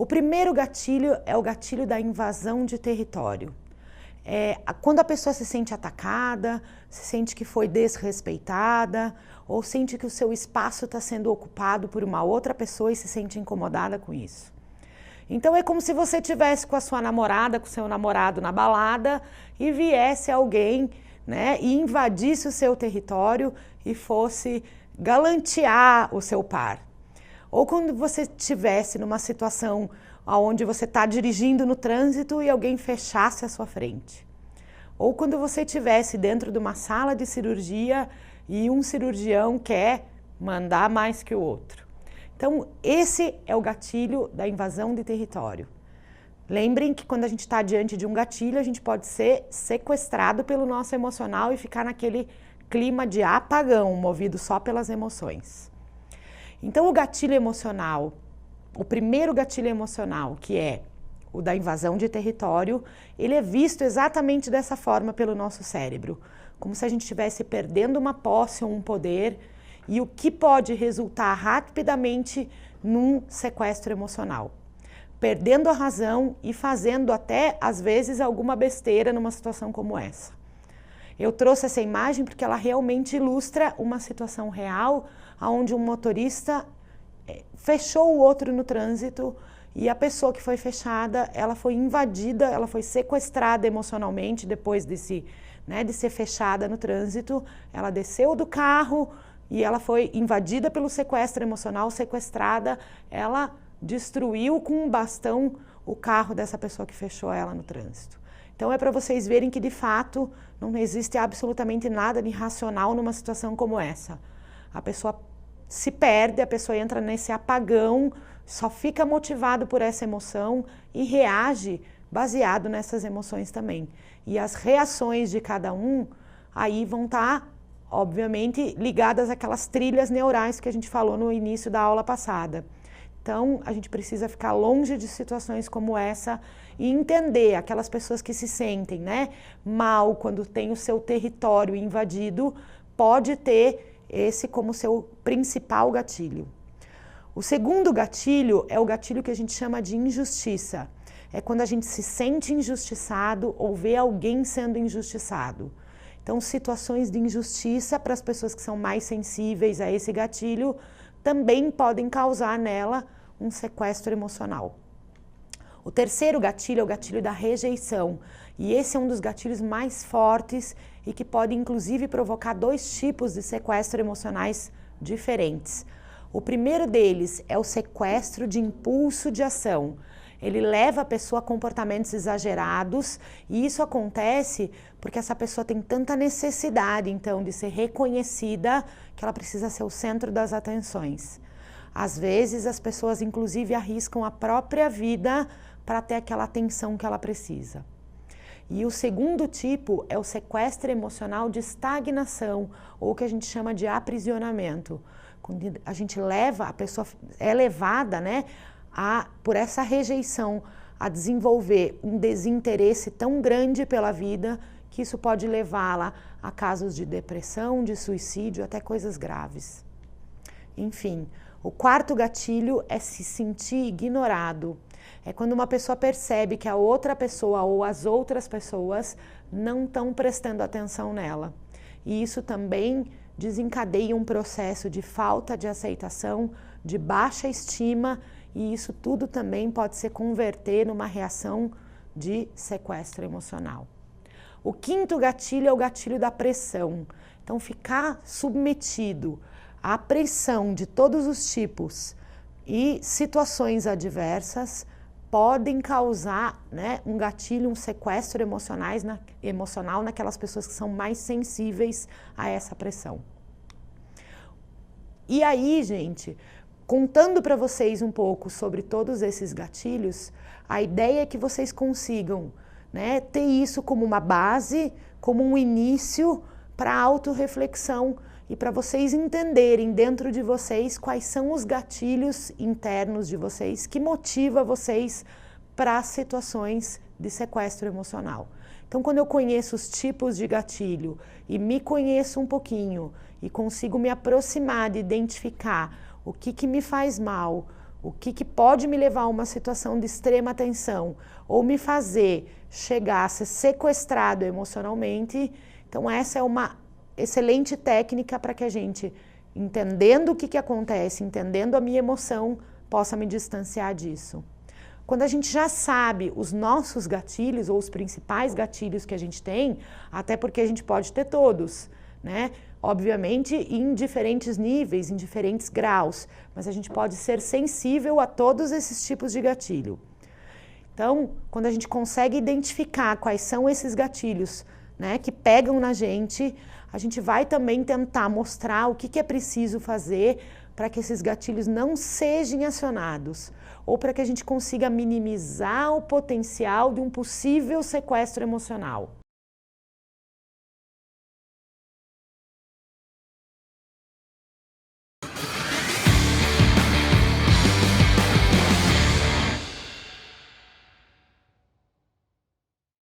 O primeiro gatilho é o gatilho da invasão de território. Quando a pessoa se sente atacada, se sente que foi desrespeitada, ou sente que o seu espaço está sendo ocupado por uma outra pessoa e se sente incomodada com isso. Então é como se você estivesse com a sua namorada, com o seu namorado na balada e viesse alguém, né, e invadisse o seu território e fosse galantear o seu par. Ou quando você estivesse numa situação onde você está dirigindo no trânsito e alguém fechasse a sua frente. Ou quando você estivesse dentro de uma sala de cirurgia e um cirurgião quer mandar mais que o outro. Então, esse é o gatilho da invasão de território. Lembrem que quando a gente está diante de um gatilho, a gente pode ser sequestrado pelo nosso emocional e ficar naquele clima de apagão, movido só pelas emoções. Então, o gatilho emocional, o primeiro gatilho emocional, que é o da invasão de território, ele é visto exatamente dessa forma pelo nosso cérebro, como se a gente estivesse perdendo uma posse ou um poder, e o que pode resultar rapidamente num sequestro emocional. Perdendo a razão e fazendo até, às vezes, alguma besteira numa situação como essa. Eu trouxe essa imagem porque ela realmente ilustra uma situação real, onde um motorista fechou o outro no trânsito e a pessoa que foi fechada, ela foi invadida, ela foi sequestrada emocionalmente depois de ser fechada no trânsito. Ela desceu do carro e ela foi invadida pelo sequestro emocional, sequestrada, ela destruiu com um bastão o carro dessa pessoa que fechou ela no trânsito. Então é para vocês verem que de fato não existe absolutamente nada de irracional numa situação como essa. A pessoa se perde, a pessoa entra nesse apagão, só fica motivado por essa emoção e reage baseado nessas emoções também. E as reações de cada um aí vão estar, obviamente, ligadas àquelas trilhas neurais que a gente falou no início da aula passada. Então, a gente precisa ficar longe de situações como essa e entender aquelas pessoas que se sentem, mal quando tem o seu território invadido, pode ter esse como seu principal gatilho. O segundo gatilho é o gatilho que a gente chama de injustiça. É quando a gente se sente injustiçado ou vê alguém sendo injustiçado. Então, situações de injustiça para as pessoas que são mais sensíveis a esse gatilho também podem causar nela um sequestro emocional. O terceiro gatilho é o gatilho da rejeição. E esse é um dos gatilhos mais fortes e que pode inclusive provocar dois tipos de sequestro emocionais diferentes. O primeiro deles é o sequestro de impulso de ação. Ele leva a pessoa a comportamentos exagerados e isso acontece porque essa pessoa tem tanta necessidade, então, de ser reconhecida que ela precisa ser o centro das atenções. Às vezes, as pessoas, inclusive, arriscam a própria vida para ter aquela atenção que ela precisa. E o segundo tipo é o sequestro emocional de estagnação, ou o que a gente chama de aprisionamento. Quando a gente leva, a pessoa é levada, por essa rejeição, a desenvolver um desinteresse tão grande pela vida que isso pode levá-la a casos de depressão, de suicídio, até coisas graves. Enfim, o quarto gatilho é se sentir ignorado. É quando uma pessoa percebe que a outra pessoa ou as outras pessoas não estão prestando atenção nela. E isso também desencadeia um processo de falta de aceitação, de baixa estima, e isso tudo também pode se converter numa reação de sequestro emocional. O quinto gatilho é o gatilho da pressão. Então, ficar submetido à pressão de todos os tipos e situações adversas podem causar um gatilho, um sequestro emocional naquelas pessoas que são mais sensíveis a essa pressão. E aí, gente, contando para vocês um pouco sobre todos esses gatilhos, a ideia é que vocês consigam ter isso como uma base, como um início para a autorreflexão e para vocês entenderem dentro de vocês quais são os gatilhos internos de vocês que motivam vocês para situações de sequestro emocional. Então, quando eu conheço os tipos de gatilho e me conheço um pouquinho e consigo me aproximar de identificar o que me faz mal, O que pode me levar a uma situação de extrema tensão ou me fazer chegar a ser sequestrado emocionalmente. Então essa é uma excelente técnica para que a gente, entendendo o que acontece, entendendo a minha emoção, possa me distanciar disso. Quando a gente já sabe os nossos gatilhos ou os principais gatilhos que a gente tem, até porque a gente pode ter todos, né? Obviamente em diferentes níveis, em diferentes graus, mas a gente pode ser sensível a todos esses tipos de gatilho. Então, quando a gente consegue identificar quais são esses gatilhos, né, que pegam na gente, a gente vai também tentar mostrar o que é preciso fazer para que esses gatilhos não sejam acionados, ou para que a gente consiga minimizar o potencial de um possível sequestro emocional.